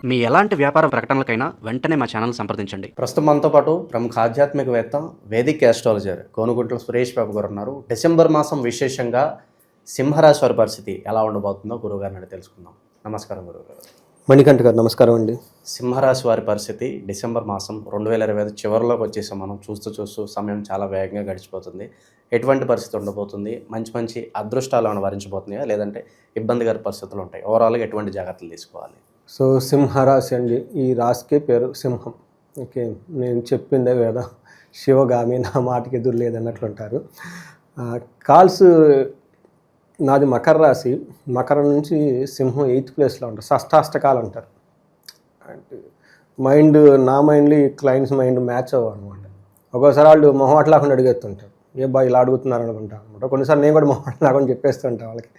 మీ ఎలాంటి వ్యాపార ప్రకటనలకైనా వెంటనే మా ఛానల్ సంప్రదించండి. ప్రస్తుతం మనతో పాటు ప్రముఖ ఆధ్యాత్మికవేత్త వేదిక్ ఆస్ట్రాలజర్ కోనుగుంట్ల సురేష్ బాబు గారు ఉన్నారు. డిసెంబర్ మాసం విశేషంగా సింహరాశి వారి పరిస్థితి ఎలా ఉండబోతుందో గురువుగారిని అడిగి తెలుసుకుందాం. నమస్కారం గురువుగారు. మణికంఠ గారు నమస్కారం అండి. సింహరాశి వారి పరిస్థితి డిసెంబర్ మాసం 2025 చివరిలోకి వచ్చేసాం. మనం చూస్తూ సమయం చాలా వేగంగా గడిచిపోతుంది. ఎటువంటి పరిస్థితి ఉండబోతుంది? మంచి అదృష్టాలు ఏమైనా వరించబోతున్నాయా, లేదంటే ఇబ్బందికర పరిస్థితులు ఉంటాయి? ఓవరాల్గా ఎటువంటి జాగ్రత్తలు తీసుకోవాలి? సో సింహరాశి అండి, ఈ రాశికి పేరు సింహం. ఓకే, నేను చెప్పిందే వేద శివగామి, నా మాటకి ఎదురు లేదన్నట్లుంటారు. కాల్స్ నాది మకర రాశి. మకరం నుంచి సింహం 8th ప్లేస్లో ఉంటారు. షష్టాష్టకాలు అంటారు. అంటే నా మైండ్లీ క్లయింట్స్ మైండ్ మ్యాచ్ అవ్వ అనమాట. ఒక్కోసారి వాళ్ళు మొహమాట లేకుండా అడిగేస్తుంటారు, ఏ బా ఇలా అడుగుతున్నారు అనుకుంటాను అనమాట. కొన్నిసార్లు నేను కూడా మొహమాట లేకుండా చెప్పేస్తుంటాను వాళ్ళకి.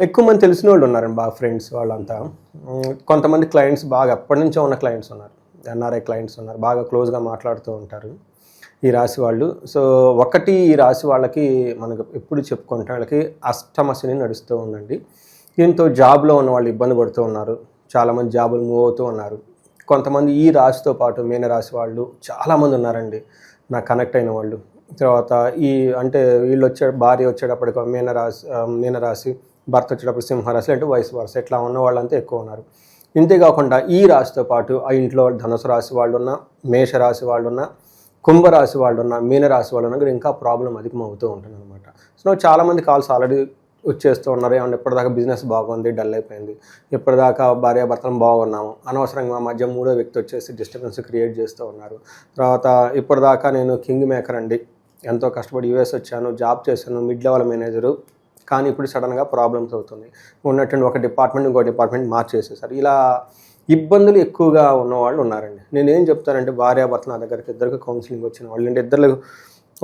ఎక్కువ మంది తెలిసిన వాళ్ళు ఉన్నారండి, బాగా ఫ్రెండ్స్ వాళ్ళంతా. కొంతమంది క్లయింట్స్ బాగా ఎప్పటి నుంచో ఉన్న క్లయింట్స్ ఉన్నారు, ఎన్ఆర్ఐ క్లయింట్స్ ఉన్నారు, బాగా క్లోజ్గా మాట్లాడుతూ ఉంటారు ఈ రాశి వాళ్ళు. సో ఈ రాశి వాళ్ళకి మనకు ఎప్పుడు చెప్పుకుంటే వాళ్ళకి అష్టమ శని నడుస్తూ ఉందండి. దీంతో జాబ్లో ఉన్న వాళ్ళు ఇబ్బంది పడుతూ ఉన్నారు. చాలామంది జాబులు మూవ్ అవుతూ ఉన్నారు. కొంతమంది ఈ రాశితో పాటు మీనరాశి వాళ్ళు చాలామంది ఉన్నారండి నాకు కనెక్ట్ అయిన వాళ్ళు. తర్వాత వీళ్ళు భార్య వచ్చేటప్పటికి మీనరాశి, భర్త వచ్చేటప్పుడు సింహరాశి, అంటే వయసు వరుస ఇట్లా ఉన్న వాళ్ళంతా ఎక్కువ ఉన్నారు. ఇంతేకాకుండా ఈ రాశితో పాటు ఆ ఇంట్లో ధనుసు రాశి వాళ్ళు ఉన్న, మేషరాశి వాళ్ళు ఉన్న, కుంభరాశి వాళ్ళు ఉన్న, మీనరాశి వాళ్ళు ఉన్న ఇంకా ప్రాబ్లం అధికమవుతూ ఉంటుంది అనమాట. సో చాలామంది కాల్స్ ఆల్రెడీ వచ్చేస్తూ ఉన్నారు. ఏమన్నా ఇప్పటిదాకా బిజినెస్ బాగుంది, డల్ అయిపోయింది, ఇప్పటిదాకా భార్యాభర్తలు బాగున్నాము, అనవసరంగా మధ్య మూడో వ్యక్తి వచ్చేసి డిస్టర్బెన్స్ క్రియేట్ చేస్తూ ఉన్నారు. తర్వాత ఇప్పటిదాకా నేను కింగ్ మేకర్ అండి, ఎంతో కష్టపడి యూఎస్ వచ్చాను, జాబ్ చేశాను, మిడ్ లెవెల్ మేనేజరు, కానీ ఇప్పుడు సడన్గా ప్రాబ్లమ్స్ అవుతుంది. ఉన్నటువంటి ఒక డిపార్ట్మెంట్ ఇంకో డిపార్ట్మెంట్ మార్చేసేసారు. ఇలా ఇబ్బందులు ఎక్కువగా ఉన్నవాళ్ళు ఉన్నారండి. నేనేం చెప్తానంటే, భార్యాభర్తలు నా దగ్గరికి ఇద్దరికి కౌన్సిలింగ్ వచ్చిన వాళ్ళు అంటే ఇద్దరు,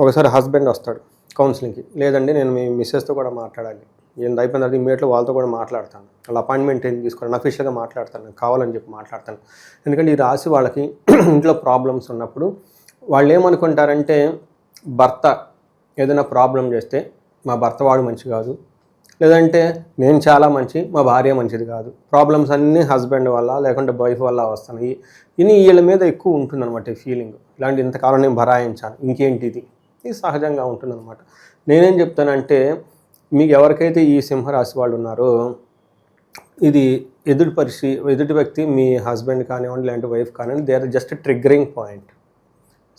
ఒకసారి హస్బెండ్ వస్తాడు కౌన్సిలింగ్కి, లేదండి నేను మీ మిస్సెస్తో కూడా మాట్లాడాలి, నేను అయిపోయిన తర్వాత ఇమీడియట్లో వాళ్ళతో కూడా మాట్లాడతాను, వాళ్ళ అపాయింట్మెంట్ ఏం తీసుకోవాలి, అఫీషియల్గా మాట్లాడతాను, నాకు కావాలని చెప్పి మాట్లాడతాను. ఎందుకంటే ఈ రాశి వాళ్ళకి ఇంట్లో ప్రాబ్లమ్స్ ఉన్నప్పుడు వాళ్ళు ఏమనుకుంటారంటే, భర్త ఏదైనా ప్రాబ్లం చేస్తే మా భర్త వాడు మంచి కాదు, లేదంటే నేను చాలా మంచి, మా భార్య మంచిది కాదు, ప్రాబ్లమ్స్ అన్నీ హస్బెండ్ వల్ల లేకుంటే వైఫ్ వల్ల వస్తున్నాయి, ఇది వీళ్ళ మీద ఎక్కువ ఉంటుందన్నమాట ఈ ఫీలింగ్. ఇలాంటి ఇంతకాలం నేను భరాయించాను, ఇంకేంటి ఇది సహజంగా ఉంటుందన్నమాట. నేనేం చెప్తానంటే, మీకు ఎవరికైతే ఈ సింహరాశి వాళ్ళు ఉన్నారో, ఇది ఎదుటి వ్యక్తి మీ హస్బెండ్ కానివ్వండి, లేదంటే వైఫ్ కానివ్వండి, they are just triggering point.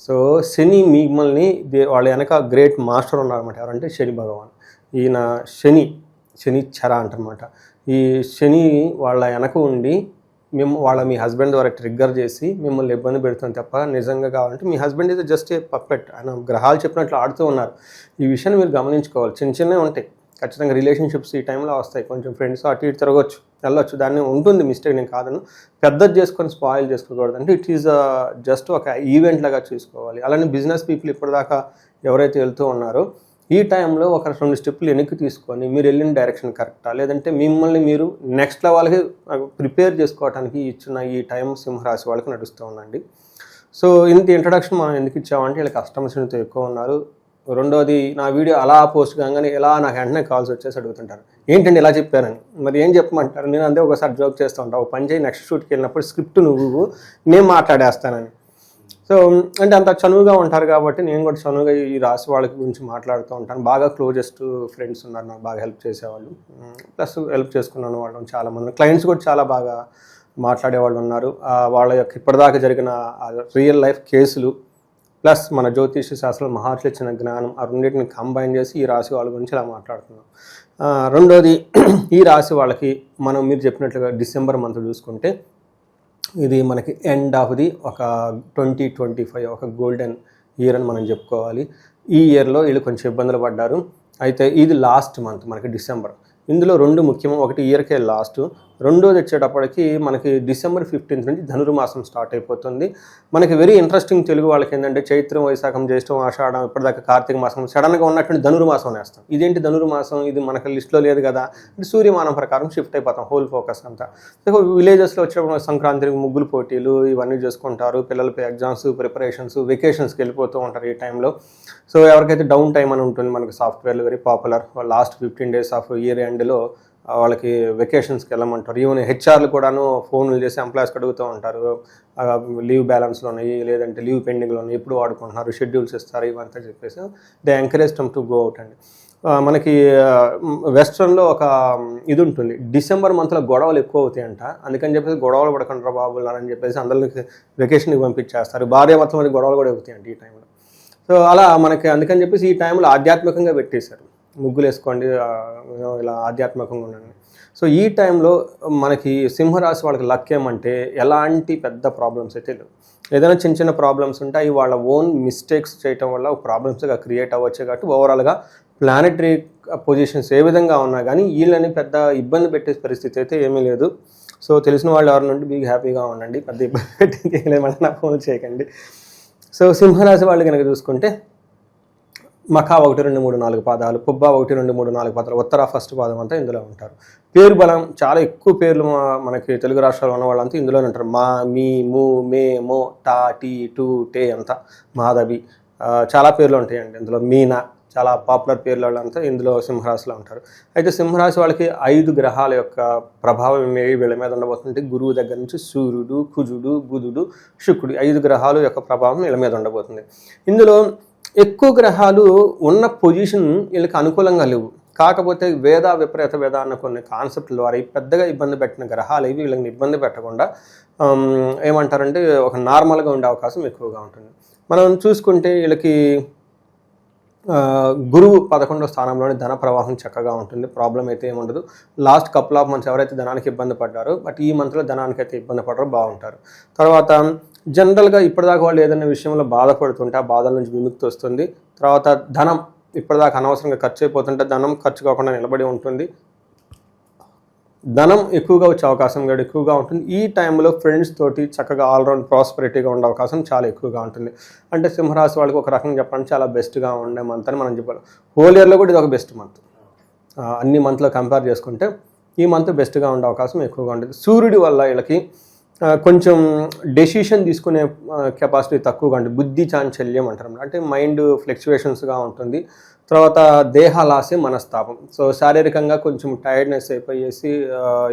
So Shani మిమ్మల్ని వాళ్ళ వెనక గ్రేట్ మాస్టర్ ఉన్నారన్నమాట. ఎవరంటే శని భగవాన్. ఈయన శని చర అంటారన్నమాట. ఈ శని వాళ్ళ వెనక ఉండి మీ హస్బెండ్ ద్వారా ట్రిగ్గర్ చేసి మిమ్మల్ని ఇబ్బంది పెడుతుంది తప్ప, నిజంగా కావాలంటే మీ హస్బెండ్ ఇది జస్ట్ ఏ పర్ఫెక్ట్, ఆయన గ్రహాలు చెప్పినట్లు ఆడుతూ ఉన్నారు. ఈ విషయాన్ని మీరు గమనించుకోవాలి. చిన్నవి ఉంటాయి ఖచ్చితంగా, రిలేషన్షిప్స్ ఈ టైంలో వస్తాయి. కొంచెం ఫ్రెండ్స్ అటు ఇటు తిరగచ్చు, వెళ్ళొచ్చు, దాన్ని ఉంటుంది మిస్టేక్, నేను కాదను. పెద్దది చేసుకొని స్పాయిల్ చేసుకోకూడదు. అంటే ఇట్ ఈజ్ జస్ట్ ఒక ఈవెంట్ లాగా చూసుకోవాలి. అలానే బిజినెస్ పీపుల్ ఇప్పటిదాకా ఎవరైతే వెళ్తూ ఉన్నారో, ఈ టైంలో ఒక 2 స్టెప్పులు వెనక్కి తీసుకొని మీరు వెళ్ళిన డైరెక్షన్ కరెక్టా, లేదంటే మిమ్మల్ని మీరు నెక్స్ట్ లెవెల్కి ప్రిపేర్ చేసుకోవడానికి ఇచ్చిన ఈ టైం సింహరాశి వాళ్ళకి నడుస్తూ ఉందండి. సో ఇంత ఇంట్రడక్షన్ మనం ఎందుకు ఇచ్చామంటే, వీళ్ళకి కస్టమర్స్తో ఎక్కువ ఉన్నారు. రెండోది, నా వీడియో అలా పోస్ట్ కాగానే ఇలా నాకు వెంటనే కాల్స్ వచ్చేసి అడుగుతుంటారు, ఏంటండి ఇలా చెప్పారని. మరి ఏం చెప్పమంటారు? నేను అంతే ఒకసారి జోక్ చేస్తూ ఉంటాను, ఒక పని చేయి, నెక్స్ట్ షూట్కి వెళ్ళినప్పుడు స్క్రిప్ట్ నేను మాట్లాడేస్తానని. సో అంటే అంత చనువుగా ఉంటారు కాబట్టి నేను కూడా చనువుగా ఈ రాశి వాళ్ళ గురించి మాట్లాడుతూ ఉంటాను. బాగా క్లోజెస్ట్ ఫ్రెండ్స్ ఉన్నారు నాకు, బాగా హెల్ప్ చేసేవాళ్ళు, ప్లస్ హెల్ప్ చేసుకున్నాను వాళ్ళు చాలామంది. క్లయింట్స్ కూడా చాలా బాగా మాట్లాడేవాళ్ళు ఉన్నారు. వాళ్ళ యొక్క ఇప్పటిదాకా జరిగిన రియల్ లైఫ్ కేసులు ప్లస్ మన జ్యోతిష శాస్త్రం మహర్షులు ఇచ్చిన జ్ఞానం, ఆ రెండింటిని కంబైన్ చేసి ఈ రాశి వాళ్ళ గురించి ఇలా మాట్లాడుతున్నాం. రెండోది, ఈ రాశి వాళ్ళకి మీరు చెప్పినట్లుగా డిసెంబర్ మంత్ చూసుకుంటే, ఇది మనకి ఎండ్ ఆఫ్ ది ఒక 2025 ఒక గోల్డెన్ ఇయర్ అని మనం చెప్పుకోవాలి. ఈ ఇయర్లో వీళ్ళు కొంచెం ఇబ్బందులు పడ్డారు. అయితే ఇది లాస్ట్ మంత్ మనకి డిసెంబర్. ఇందులో 2 ముఖ్యము. ఒకటి ఇయర్కే లాస్ట్, రెండోది వచ్చేటప్పటికి మనకి డిసెంబర్ 15 నుంచి ధనుర్మాసం స్టార్ట్ అయిపోతుంది. మనకి వెరీ ఇంట్రెస్టింగ్ తెలుగు వాళ్ళకి ఏంటంటే, చైత్రం, వైశాఖం, జ్యేష్టం, ఆషాఢం, ఇప్పటిదాకా కార్తీక మాసం, సడన్గా ఉన్నటువంటి ధనుర్మాసం వేస్తాం. ఇదేంటి ధనుర్మాసం, ఇది మనకి లిస్టులో లేదు కదా అంటే, సూర్యమానం ప్రకారం షిఫ్ట్ అయిపోతాం హోల్ ఫోకస్ అంతా. విలేజెస్లో వచ్చేటప్పుడు సంక్రాంతికి ముగ్గులు పోటీలు ఇవన్నీ చేసుకుంటారు, పిల్లలపై ఎగ్జామ్స్ ప్రిపరేషన్స్, వెకేషన్స్కి వెళ్ళిపోతూ ఉంటారు ఈ టైంలో. సో ఎవరికైతే డౌన్ టైం అని ఉంటుంది, మనకి సాఫ్ట్వేర్లు very popular, last 15 days of year ఎండ్లో వాళ్ళకి వెకేషన్స్కి వెళ్ళమంటారు. ఈవెన్ హెచ్ఆర్లు కూడాను ఫోన్లు చేసి ఎంప్లాయీస్కి అడుగుతూ ఉంటారు, లీవ్ బ్యాలెన్స్లో ఉన్నాయి లేదంటే లీవ్ పెండింగ్లో ఉన్నాయి, ఎప్పుడు వాడుకుంటున్నారు, షెడ్యూల్స్ ఇస్తారు, ఇవంతా చెప్పేసి they encourage them to go out అండి. మనకి వెస్ట్రన్లో ఒక ఇది ఉంటుంది, డిసెంబర్ మంత్లో గొడవలు ఎక్కువ అవుతాయంట, అందుకని చెప్పేసి గొడవలు పడకుండా బాబులు అని చెప్పేసి అందరికి వెకేషన్కి పంపించేస్తారు. భార్య మొత్తం మరి గొడవలు కూడా అవుతాయంట ఈ టైంలో. సో అలా మనకి అందుకని చెప్పేసి ఈ టైంలో ఆధ్యాత్మికంగా పెట్టేశారు, ముగ్గులు వేసుకోండి ఇలా ఆధ్యాత్మికంగా ఉండండి. సో ఈ టైంలో మనకి సింహరాశి వాళ్ళకి లక్ ఏమంటే ఎలాంటి పెద్ద ప్రాబ్లమ్స్ అయితే లేవు. ఏదైనా చిన్న చిన్న ప్రాబ్లమ్స్ ఉంటే అవి వాళ్ళ ఓన్ మిస్టేక్స్ చేయటం వల్ల ప్రాబ్లమ్స్గా క్రియేట్ అవ్వచ్చు. కాబట్టి ఓవరాల్గా ప్లానెటరీ పొజిషన్స్ ఏ విధంగా ఉన్నా కానీ వీళ్ళని పెద్ద ఇబ్బంది పెట్టే పరిస్థితి అయితే ఏమీ లేదు. సో తెలిసిన వాళ్ళు ఎవరి నుండి మీకు హ్యాపీగా ఉండండి, పెద్ద ఇబ్బంది పెట్టి మళ్ళీ నా ఫోన్ చేయకండి. సో సింహరాశి వాళ్ళు కనుక చూసుకుంటే మఖా 1, 2, 3, 4 పాదాలు, పుబ్బ 1, 2, 3, 4 పాదాలు, ఉత్తర ఫస్ట్ పాదం అంతా ఇందులో ఉంటారు. పేరు బలం చాలా ఎక్కువ పేర్లు మనకి తెలుగు రాష్ట్రాల్లో ఉన్న వాళ్ళంతా ఇందులోనే ఉంటారు. మా, మీ, ము, మే, మో, టా, టీ, టు, టే అంతా, మాధవి, చాలా పేర్లు ఉంటాయండి ఇందులో. మీనా చాలా పాపులర్ పేర్ల వాళ్ళంతా ఇందులో సింహరాశిలో ఉంటారు. అయితే సింహరాశి వాళ్ళకి 5 గ్రహాల యొక్క ప్రభావం వీళ్ళ మీద ఉండబోతుంది. గురువు దగ్గర నుంచి సూర్యుడు, కుజుడు, బుధుడు, శుక్రుడు 5 గ్రహాలు యొక్క ప్రభావం వీళ్ళ మీద ఉండబోతుంది. ఇందులో ఎక్కువ గ్రహాలు ఉన్న పొజిషన్ వీళ్ళకి అనుకూలంగా లేవు. కాకపోతే విపరీత వేద అన్న కొన్ని కాన్సెప్ట్ల ద్వారా పెద్దగా ఇబ్బంది పెట్టిన గ్రహాలు ఇవి వీళ్ళని ఇబ్బంది పెట్టకుండా ఏమంటారంటే ఒక నార్మల్గా ఉండే అవకాశం ఎక్కువగా ఉంటుంది. మనం చూసుకుంటే వీళ్ళకి గురువు 11వ స్థానంలోని ధన ప్రవాహం చక్కగా ఉంటుంది, ప్రాబ్లం అయితే ఏముండదు. లాస్ట్ కపుల్ ఆఫ్ మంత్స్ ఎవరైతే ధనానికి ఇబ్బంది పడ్డారో బట్ ఈ మంత్లో ధనానికి అయితే ఇబ్బంది పడ్డారో బాగుంటారు. తర్వాత జనరల్గా ఇప్పటిదాకా వాళ్ళు ఏదైనా విషయంలో బాధపడుతుంటే ఆ బాధల నుంచి విముక్తి వస్తుంది. తర్వాత ధనం ఇప్పటిదాకా అనవసరంగా ఖర్చు అయిపోతుంటే ధనం ఖర్చు కాకుండా నిలబడి ఉంటుంది. ధనం ఎక్కువగా వచ్చే అవకాశం కూడా ఎక్కువగా ఉంటుంది. ఈ టైంలో ఫ్రెండ్స్ తోటి చక్కగా ఆల్రౌండ్ ప్రాస్పెరిటీగా ఉండే అవకాశం చాలా ఎక్కువగా ఉంటుంది. అంటే సింహరాశి వాళ్ళకి ఒక రకంగా చెప్పాలంటే చాలా బెస్ట్గా ఉండే మంత్ అని మనం చెప్పాలి. హోల్ ఇయర్లో కూడా ఇది ఒక బెస్ట్ మంత్. అన్ని మంత్లో కంపేర్ చేసుకుంటే ఈ మంత్ బెస్ట్గా ఉండే అవకాశం ఎక్కువగా ఉంటుంది. సూర్యుడి వల్ల వీళ్ళకి కొంచెం డెసిషన్ తీసుకునే కెపాసిటీ తక్కువగా ఉంటుంది. బుద్ధి చాంచల్యం అంటారు, అంటే మైండ్ ఫ్లక్చువేషన్స్గా ఉంటుంది. తర్వాత దేహాలాసే మనస్తాపం. సో శారీరకంగా కొంచెం టైర్డ్నెస్ అయిపోయేసి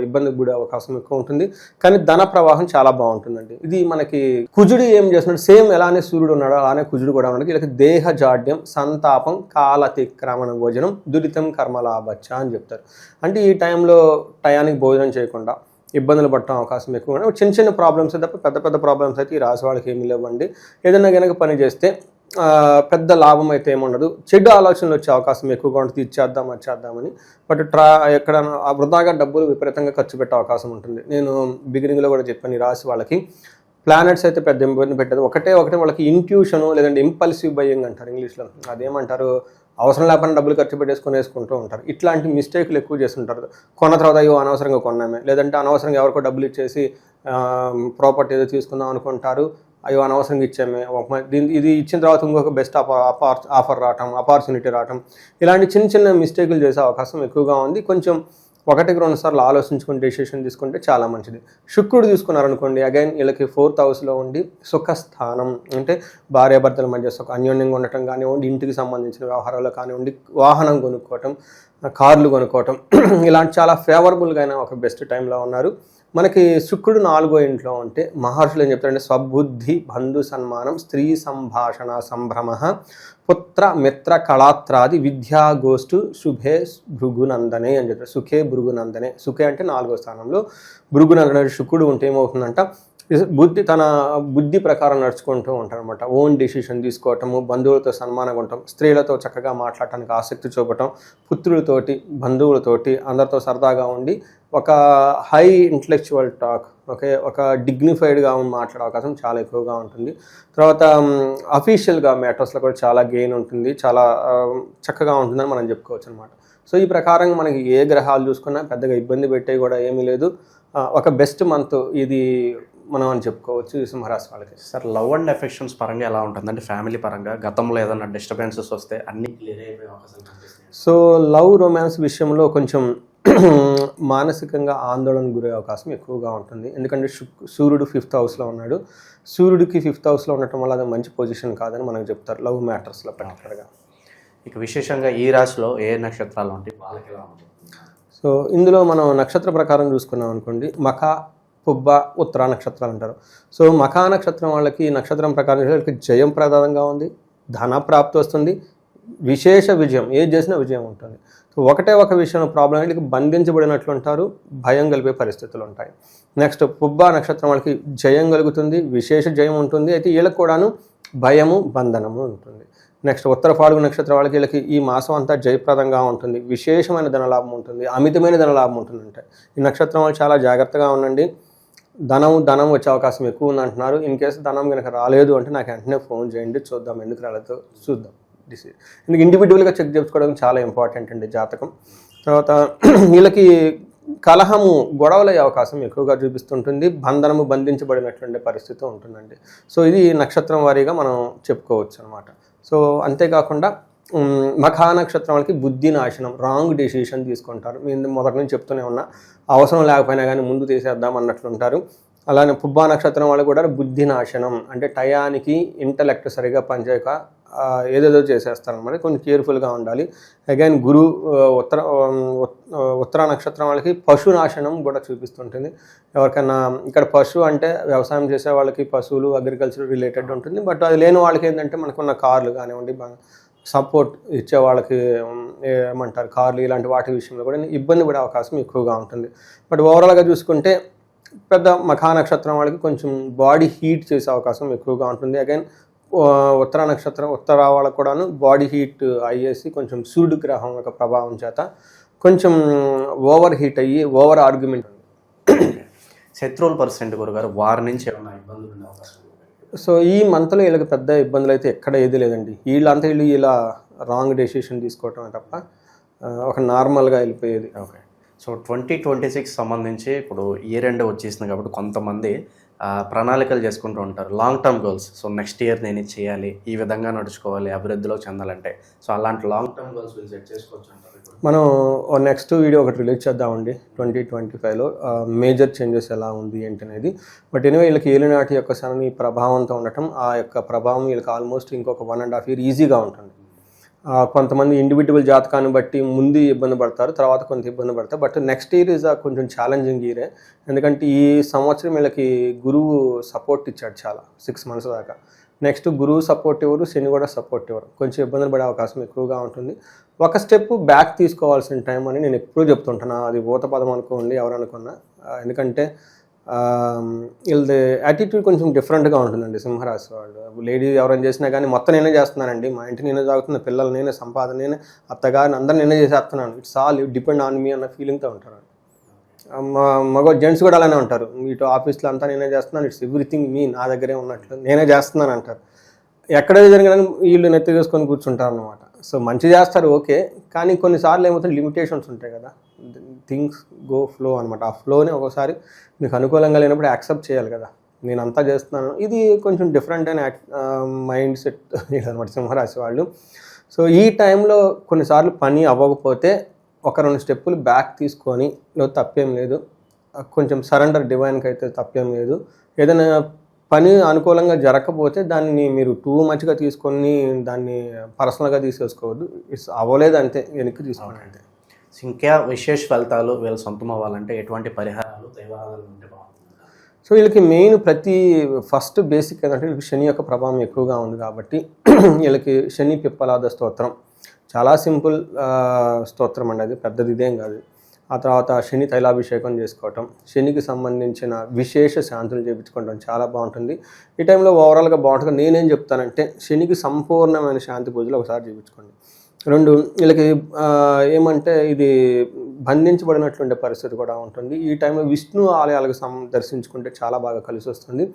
ఇబ్బందికి గుడే అవకాశం ఎక్కువ ఉంటుంది. కానీ ధన ప్రవాహం చాలా బాగుంటుందండి. ఇది మనకి కుజుడు ఏం చేస్తున్నాడు, సేమ్ ఎలానే సూర్యుడు ఉన్నాడో అలానే కుజుడు కూడా ఉన్నాడు. వీళ్ళకి దేహ జాడ్యం, సంతాపం, కాలతిక్రమణ భోజనం, దురితం కర్మలాభచ్చ అని చెప్తారు. అంటే ఈ టైంలో టయానికి భోజనం చేయకుండా ఇబ్బందులు పడటం అవకాశం ఎక్కువ. చిన్న చిన్న ప్రాబ్లమ్స్ తప్ప పెద్ద పెద్ద ప్రాబ్లమ్స్ అయితే ఈ రాశి వాళ్ళకి ఏమీ లేవండి. ఏదైనా కనుక పని చేస్తే పెద్ద లాభం అయితే ఏముండదు. చెడు ఆలోచనలు వచ్చే అవకాశం ఎక్కువగా ఉంటుంది, వచ్చేద్దామని. బట్ ఎక్కడ వృధాగా డబ్బులు విపరీతంగా ఖర్చు పెట్టే అవకాశం ఉంటుంది. నేను బిగినింగ్లో కూడా చెప్పాను, ఈ రాశి వాళ్ళకి ప్లానెట్స్ అయితే పెద్ద ఇబ్బంది పెట్టదు. ఒకటే వాళ్ళకి ఇంట్యూషను లేదంటే ఇంపల్సివ్ బయింగ్ అంటారు ఇంగ్లీష్లో. అదేమంటారు, అవసరం లేకుండా డబ్బులు ఖర్చు వేసుకుంటూ ఉంటారు. ఇట్లాంటి మిస్టేక్లు ఎక్కువ చేస్తుంటారు. కొన్న తర్వాత అయ్యో అనవసరంగా కొన్నామే, లేదంటే అనవసరంగా ఎవరికో డబ్బులు ఇచ్చేసి ప్రాపర్టీ ఏదో తీసుకుందాం అనుకుంటారు, అయ్యో అనవసరంగా ఇచ్చామే, ఇది ఇచ్చిన తర్వాత ఇంకొక బెస్ట్ ఆఫర్ రావటం, ఆపర్చునిటీ రావటం, ఇలాంటి చిన్న చిన్న మిస్టేకులు చేసే అవకాశం ఎక్కువగా ఉంది. కొంచెం 1-2 సార్లు ఆలోచించుకుని డెసిషన్ తీసుకుంటే చాలా మంచిది. శుక్రుడు తీసుకున్నారనుకోండి, అగైన్ వీళ్ళకి 4th హౌస్లో ఉండి సుఖస్థానం, అంటే భార్యాభర్తల మధ్య అన్యోన్యంగా ఉండటం కానివ్వండి, ఇంటికి సంబంధించిన వ్యవహారాలు కానివ్వండి, వాహనం కొనుక్కోవటం, కార్లు కొనుక్కోవటం, ఇలాంటి చాలా ఫేవరబుల్గా అయిన ఒక బెస్ట్ టైంలో ఉన్నారు. మనకి శుక్రుడు 4వ ఇంట్లో ఉంటే మహర్షులు ఏం చెప్తారంటే స్వబుద్ధి, బంధు సన్మానం, స్త్రీ సంభాషణ సంభ్రమ, పుత్ర మిత్ర కళాత్రాది విద్యాగోష్ఠు శుభే భృగునందనే అని చెప్తారు. సుఖే భృగునందనే, సుఖే అంటే 4వ స్థానంలో భృగునందనే శుక్రుడు ఉంటే ఏమవుతుందంట, తన బుద్ధి ప్రకారం నడుచుకుంటూ ఉంటారు అనమాట. ఓన్ డెసిషన్ తీసుకోవటము, బంధువులతో సన్మానంగా ఉండటం, స్త్రీలతో చక్కగా మాట్లాడటానికి ఆసక్తి చూపటం, పుత్రులతోటి, బంధువులతోటి అందరితో సరదాగా ఉండి ఒక హై ఇంటలెక్చువల్ టాక్, ఒక డిగ్నిఫైడ్గా మాట్లాడే అవకాశం చాలా ఎక్కువగా ఉంటుంది. తర్వాత అఫీషియల్గా మ్యాటర్స్లో కూడా చాలా గెయిన్ ఉంటుంది, చాలా చక్కగా ఉంటుందని మనం చెప్పుకోవచ్చు అనమాట. సో ఈ ప్రకారంగా మనకి ఏ గ్రహాలు చూసుకున్నా పెద్దగా ఇబ్బంది పెట్టేవి కూడా ఏమీ లేదు. ఒక బెస్ట్ మంత్ ఇది మనం అని చెప్పుకోవచ్చు ఈ సింహరాశి వాళ్ళకి. సార్, లవ్ అండ్ ఎఫెక్షన్స్ పరంగా ఎలా ఉంటుంది, అంటే ఫ్యామిలీ పరంగా గతంలో ఏదైనా డిస్టర్బెన్సెస్ వస్తే అన్ని క్లియర్ అయిపోయే అవకాశం కనిపిస్తుంది? సో లవ్ రొమాన్స్ విషయంలో కొంచెం మానసికంగా ఆందోళన గురే అవకాశం ఎక్కువగా ఉంటుంది. ఎందుకంటే సూర్యుడు 5th హౌస్లో ఉన్నాడు. సూర్యుడికి 5th హౌస్లో ఉండటం వల్ల అది మంచి పొజిషన్ కాదని మనకు చెప్తారు లవ్ మ్యాటర్స్లో పర్టికులర్గా. ఇక విశేషంగా ఈ రాశిలో ఏ నక్షత్రాలు ఉంటాయి, వాళ్ళకి ఎలా ఉంటుంది? సో ఇందులో మనం నక్షత్ర ప్రకారం చూసుకున్నాం అనుకోండి, మఖ, పుబ్బ, ఉత్తర నక్షత్రాలు అంటారు. సో మఖా నక్షత్రం వాళ్ళకి నక్షత్రం ప్రకారం వాళ్ళకి జయం ప్రధానంగా ఉంది, ధన ప్రాప్తి వస్తుంది, విశేష విజయం, ఏది చేసినా విజయం ఉంటుంది. సో ఒకటే ఒక విషయం ప్రాబ్లం, వీళ్ళకి బంధించబడినట్లు ఉంటారు, భయం కలిపే పరిస్థితులు ఉంటాయి. నెక్స్ట్ పుబ్బ నక్షత్రం వాళ్ళకి జయం కలుగుతుంది, విశేష జయం ఉంటుంది, అయితే వీళ్ళకి కూడాను భయము, బంధనము ఉంటుంది. నెక్స్ట్ ఉత్తర ఫాల్గు నక్షత్రం వాళ్ళకి వీళ్ళకి ఈ మాసం అంతా జయప్రదంగా ఉంటుంది, విశేషమైన ధనలాభం ఉంటుంది, అమితమైన ధనలాభం ఉంటుంది. అంటే ఈ నక్షత్రం వాళ్ళు చాలా జాగ్రత్తగా ఉండండి. ధనం వచ్చే అవకాశం ఎక్కువ ఉంది అంటున్నారు. ఇన్ కేసు ధనం కనుక రాలేదు అంటే నాకు వెంటనే ఫోన్ చేయండి, చూద్దాం ఎందుకు రాలేదో చూద్దాం. ఎందుకు ఇండివిజువల్గా చెక్ చేసుకోవడం చాలా ఇంపార్టెంట్ అండి జాతకం. తర్వాత వీళ్ళకి కలహము, గొడవలయ్యే అవకాశం ఎక్కువగా చూపిస్తుంటుంది, బంధించబడినటువంటి పరిస్థితి ఉంటుందండి. సో ఇది నక్షత్రం వారీగా మనం చెప్పుకోవచ్చు అనమాట. సో అంతేకాకుండా మఖా నక్షత్రం వాళ్ళకి బుద్ధి నాశనం, రాంగ్ డెసిషన్ తీసుకుంటారు. నేను మొదటి నుంచి చెప్తూనే ఉన్నా, అవసరం లేకపోయినా కానీ ముందు తీసేద్దాం అన్నట్లుంటారు. అలానే పుబ్బా నక్షత్రం వాళ్ళు కూడా బుద్ధి నాశనం, అంటే టయానికి ఇంటలెక్ట్ సరిగా పనిచేయక ఏదేదో చేసేస్తారనమాట. కొంచెం కేర్ఫుల్గా ఉండాలి. అగైన్ ఉత్తర నక్షత్రం వాళ్ళకి పశు నాశనం కూడా చూపిస్తుంటుంది. ఎవరికైనా ఇక్కడ పశు అంటే వ్యవసాయం చేసే వాళ్ళకి పశువులు, అగ్రికల్చర్ రిలేటెడ్ ఉంటుంది. బట్ అది లేని వాళ్ళకి ఏంటంటే మనకున్న కార్లు కానివ్వండి, సపోర్ట్ ఇచ్చే వాళ్ళకి ఏమంటారు కార్లు, ఇలాంటి వాటి విషయంలో కూడా ఇబ్బంది పడే అవకాశం ఎక్కువగా ఉంటుంది. బట్ ఓవరాల్గా చూసుకుంటే పెద్ద మఖా నక్షత్రం వాళ్ళకి కొంచెం బాడీ హీట్ చేసే అవకాశం ఎక్కువగా ఉంటుంది. అగైన్ ఉత్తర వాళ్ళకు కూడాను బాడీ హీట్ అయ్యేసి కొంచెం సూర్యుడు గ్రహం యొక్క ప్రభావం చేత కొంచెం ఓవర్ హీట్ అయ్యి ఓవర్ ఆర్గ్యుమెంట్. శత్రువుల పర్సెంట్ గురుగారు వారి నుంచి ఏమైనా ఇబ్బందులు ఉండే అవకాశం? సో ఈ మంత్లో వీళ్ళకి పెద్ద ఇబ్బందులు అయితే ఎక్కడ ఏది లేదండి. వీళ్ళు ఇలా రాంగ్ డెసిషన్ తీసుకోవటం తప్ప ఒక నార్మల్గా వెళ్ళిపోయేది. ఓకే. సో 2026 సంబంధించి ఇప్పుడు ఇయర్ ఎండ్ వచ్చేసింది కాబట్టి కొంతమంది ప్రణాళికలు చేసుకుంటూ ఉంటారు, long term goals. So next year నేను ఇది చేయాలి, ఈ విధంగా నడుచుకోవాలి, అభివృద్ధిలో చెందాలంటే. సో అలాంటి లాంగ్ టర్మ్ గోల్స్ వీళ్ళు సెట్ చేసుకోవచ్చు అంటారు. మనం నెక్స్ట్ వీడియో ఒకటి రిలీజ్ చేద్దామండి 2025లో మేజర్ చేంజెస్ ఎలా ఉంది ఏంటనేది. బట్ ఎనివే వీళ్ళకి ఏలినాటి యొక్క శని ప్రభావంతో ఉండటం, ఆ యొక్క ప్రభావం వీళ్ళకి ఆల్మోస్ట్ ఇంకొక 1.5 year ఈజీగా ఉంటుంది. కొంతమంది ఇండివిజువల్ జాతకాన్ని బట్టి ముందు ఇబ్బంది పడతారు, తర్వాత కొంత ఇబ్బంది పడతారు. బట్ నెక్స్ట్ ఇయర్ ఈజ్ కొంచెం ఛాలెంజింగ్ ఇయరే. ఎందుకంటే ఈ సంవత్సరం వీళ్ళకి గురువు సపోర్ట్ ఇచ్చాడు చాలా 6 months దాకా. నెక్స్ట్ గురువు సపోర్ట్ ఇవ్వరు, శని కూడా సపోర్ట్ ఇవ్వరు, కొంచెం ఇబ్బందులు పడే అవకాశం ఎక్కువగా ఉంటుంది. ఒక స్టెప్ బ్యాక్ తీసుకోవాల్సిన టైం అని నేను ఎప్పుడూ చెప్తుంటాను. అది ఊత పదం అనుకోండి ఎవరనుకున్నా. ఎందుకంటే వీళ్ళది యాటిట్యూడ్ కొంచెం డిఫరెంట్గా ఉంటుందండి సింహరాశి వాళ్ళు. లేడీ ఎవరైనా చేసినా కానీ మొత్తం నేనే చేస్తున్నానండి, మా ఇంటి నేనే తాగుతున్న, పిల్లలు నేనే, సంపాదన నేనే, అత్తగారిని అందరూ నేనే చేసేస్తున్నాను, it's all depend on me అన్న ఫీలింగ్తో ఉంటారు. జెంట్స్ కూడా అలానే ఉంటారు, ఇటు ఆఫీస్లో అంతా నేనే చేస్తున్నాను, ఇట్స్ ఎవ్రీథింగ్ మీ, నా దగ్గరే ఉన్నట్లు నేనే చేస్తున్నాను అంటారు. ఎక్కడైతే జరిగినా వీళ్ళు నెత్తి వేసుకొని కూర్చుంటారు అనమాట. సో మంచి చేస్తారు ఓకే, కానీ కొన్నిసార్లు ఏమవుతుంది లిమిటేషన్స్ ఉంటాయి కదా, థింగ్స్ గో ఫ్లో అనమాట. ఆ ఫ్లోని ఒకసారి మీకు అనుకూలంగా లేనప్పుడు యాక్సెప్ట్ చేయాలి కదా, నేను అంతా చేస్తున్నాను. ఇది కొంచెం డిఫరెంట్ అయిన మైండ్ సెట్ అనమాట సింహరాశి వాళ్ళు. సో ఈ టైంలో కొన్నిసార్లు పని అవ్వకపోతే 1-2 స్టెప్పులు బ్యాక్ తీసుకొని తప్పేం లేదు, కొంచెం సరెండర్ డివైన్కి అయితే తప్పేం లేదు. ఏదైనా పని అనుకూలంగా జరగకపోతే దాన్ని మీరు టూ మచ్గా తీసుకొని దాన్ని పర్సనల్గా తీసేసుకోవద్దు. ఇట్స్ అవ్వలేదు అంతే, వెనక్కి తీసుకోండి అంతే. ఇంకా విశేష ఫలితాలు వీళ్ళు సొంతం అవ్వాలంటే ఎటువంటి పరిహారాలు దైవారాధనలు ఉంటే బాగుంటుంది? సో వీళ్ళకి మెయిన్ ఫస్ట్ బేసిక్ ఏంటంటే వీళ్ళకి శని యొక్క ప్రభావం ఎక్కువగా ఉంది కాబట్టి వీళ్ళకి శని పిప్పలాద స్తోత్రం చాలా సింపుల్ స్తోత్రం అండి, అది పెద్దది ఇదేం కాదు. ఆ తర్వాత శని తైలాభిషేకం చేసుకోవటం, శనికి సంబంధించిన విశేష శాంతులు చేయించుకోవడం చాలా బాగుంటుంది. ఈ టైంలో ఓవరాల్గా బాగుంటుంది. నేనేం చెప్తానంటే శనికి సంపూర్ణమైన శాంతి పూజలు ఒకసారి చేయించుకోండి. 2 వీళ్ళకి ఏమంటే ఇది బంధించబడినటువంటి పరిస్థితి కూడా ఉంటుంది. ఈ టైంలో విష్ణు ఆలయాలకు దర్శించుకుంటే చాలా బాగా కలిసి వస్తుంది.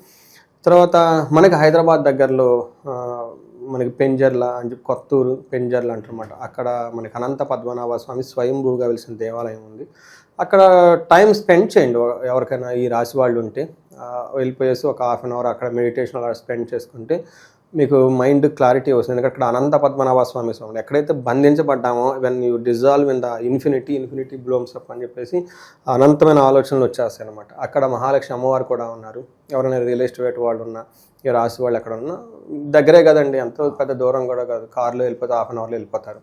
తర్వాత మనకి హైదరాబాద్ దగ్గరలో మనకి పెంజర్ల అని చెప్పి కొత్తూరు పెంజర్ల అంటారన్నమాట. అక్కడ మనకి అనంత పద్మనాభ స్వామి స్వయంభూగా వెలిసిన దేవాలయం ఉంది. అక్కడ టైం స్పెండ్ చేయండి ఎవరికైనా ఈ రాశి వాళ్ళు ఉంటే, వెళ్ళిపోయేసి ఒక 1/2 hour అక్కడ మెడిటేషన్ అలా స్పెండ్ చేసుకుంటే మీకు మైండ్ క్లారిటీ వస్తుంది. ఎందుకంటే అక్కడ అనంత పద్మనాభ స్వామి ఎక్కడైతే బంధించబడ్డామో when you dissolve in the infinity blooms up అని చెప్పేసి అనంతమైన ఆలోచనలు వచ్చేస్తాయి అనమాట. అక్కడ మహాలక్ష్మి అమ్మవారు కూడా ఉన్నారు. ఎవరైనా రియల్ ఎస్టేట్ వాళ్ళు ఉన్నా, ఈ రాశి వాళ్ళు ఎక్కడ ఉన్నా దగ్గరే కదండి, ఎంతో పెద్ద దూరం కూడా కాదు, కార్లో వెళ్ళిపోతే 1/2 hourలో వెళ్ళిపోతారు.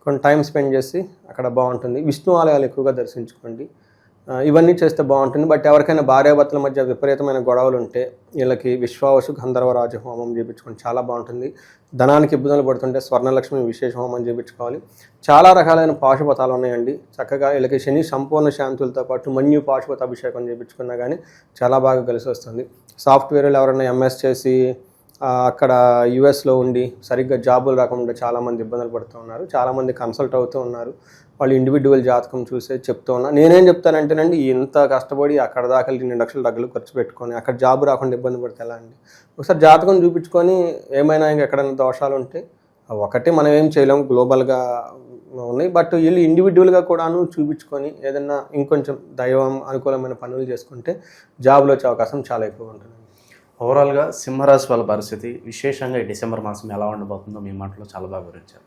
కొన్ని టైం స్పెండ్ చేసి అక్కడ బాగుంటుంది. విష్ణు ఆలయాలు ఎక్కువగా దర్శించుకోండి. ఇవన్నీ చేస్తే బాగుంటుంది. బట్ ఎవరికైనా భార్యాభర్తల మధ్య విపరీతమైన గొడవలు ఉంటే వీళ్ళకి విశ్వావసు గంధర్వరాజ హోమం చేయించుకోండి, చాలా బాగుంటుంది. ధనానికి ఇబ్బందులు పడుతుంటే స్వర్ణలక్ష్మి విశేష హోమం చేయించుకోవాలి. చాలా రకాలైన పాశుపతాలు ఉన్నాయండి. చక్కగా వీళ్ళకి శని సంపూర్ణ శాంతులతో పాటు మన్యు పాశుపత అభిషేకం చేయించుకున్నా కానీ చాలా బాగా కలిసి వస్తుంది. సాఫ్ట్వేర్లు ఎవరైనా ఎంఎస్ చేసి అక్కడ యుఎస్లో ఉండి సరిగ్గా జాబులు రాకుండా చాలామంది ఇబ్బందులు పడుతూ ఉన్నారు. చాలామంది కన్సల్ట్ అవుతూ ఉన్నారు. వాళ్ళు ఇండివిజువల్ జాతకం చూసే చెప్తూ ఉన్నా. నేనేం చెప్తానంటేనండి, ఇంత కష్టపడి అక్కడ దాకా 2 లక్షల డబ్బులు ఖర్చు పెట్టుకొని అక్కడ జాబు రాకుండా ఇబ్బంది పడితే ఎలా అండి? ఒకసారి జాతకం చూపించుకొని ఏమైనా ఎక్కడైనా దోషాలు ఉంటే ఒకటి మనం ఏం చేయలేము, గ్లోబల్గా ఉన్నాయి. బట్ వీళ్ళు ఇండివిజువల్గా కూడాను చూపించుకొని ఏదైనా ఇంకొంచెం దైవం అనుకూలమైన పనులు చేసుకుంటే జాబ్లో వచ్చే అవకాశం చాలా ఎక్కువ ఉంటుంది. ఓవరాల్గా సింహరాశి వాళ్ళ పరిస్థితి విశేషంగా ఈ డిసెంబర్ మాసం ఎలా ఉండబోతుందో మీ మాటలో చాలా బాగా వివరించారు.